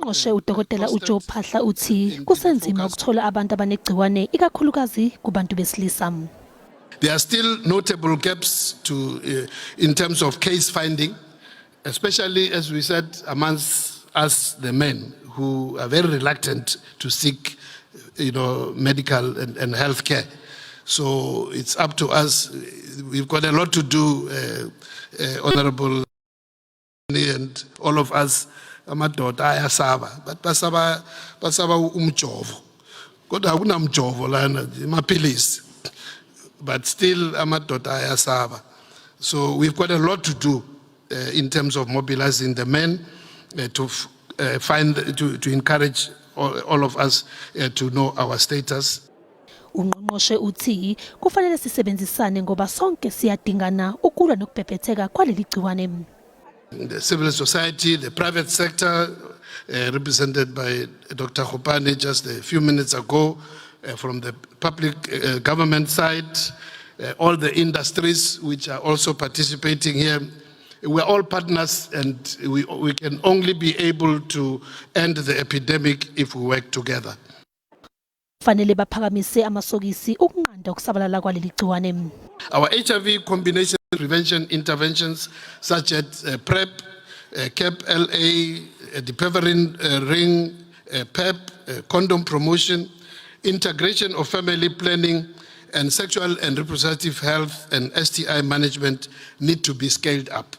Ungqongqoshe udokotela uJoe Phaahla uthi kusenzima ukuthola abantu abanegciwane ikakhulukazi kubantu besilisa. There are still notable gaps in terms of case finding, especially as we said amongst us the men who are very reluctant to seek medical and health care. So it's up to us. We've got a lot to do, Honorable, and all of us. Amadoda ayasaba, but basaba umjovo. Kodwa akunamjovo lana amapilisi. But still amadoda ayasaba. So we've got a lot to do in terms of mobilizing the men to encourage all of us to know our status. Ungqongqoshe uthi kufanele sisebenzisane ngoba sonke siyadingana ukulwa nokubhebhetheka kwaleli gciwane. The civil society, the private sector, represented by Dr. Khopane just a few minutes ago, from the public government side, all the industries which are also participating here. We're all partners, and we can only be able to end the epidemic if we work together. Fanele baphakamise amasokisi ukunqanda ukusabalala kwaleli gciwane. Our HIV combination prevention interventions such as PrEP, CAP LA, the Peverin ring, PEP, condom promotion, integration of family planning, and sexual and reproductive health and STI management need to be scaled up.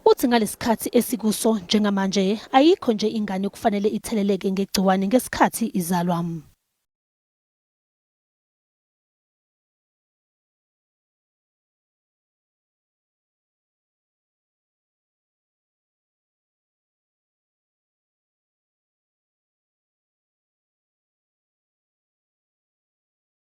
Uthi ngalesikhathi esikuso njengamanje ayikho nje ingane kufanele itheleleke ngegciwane ngesikhathi izalwa.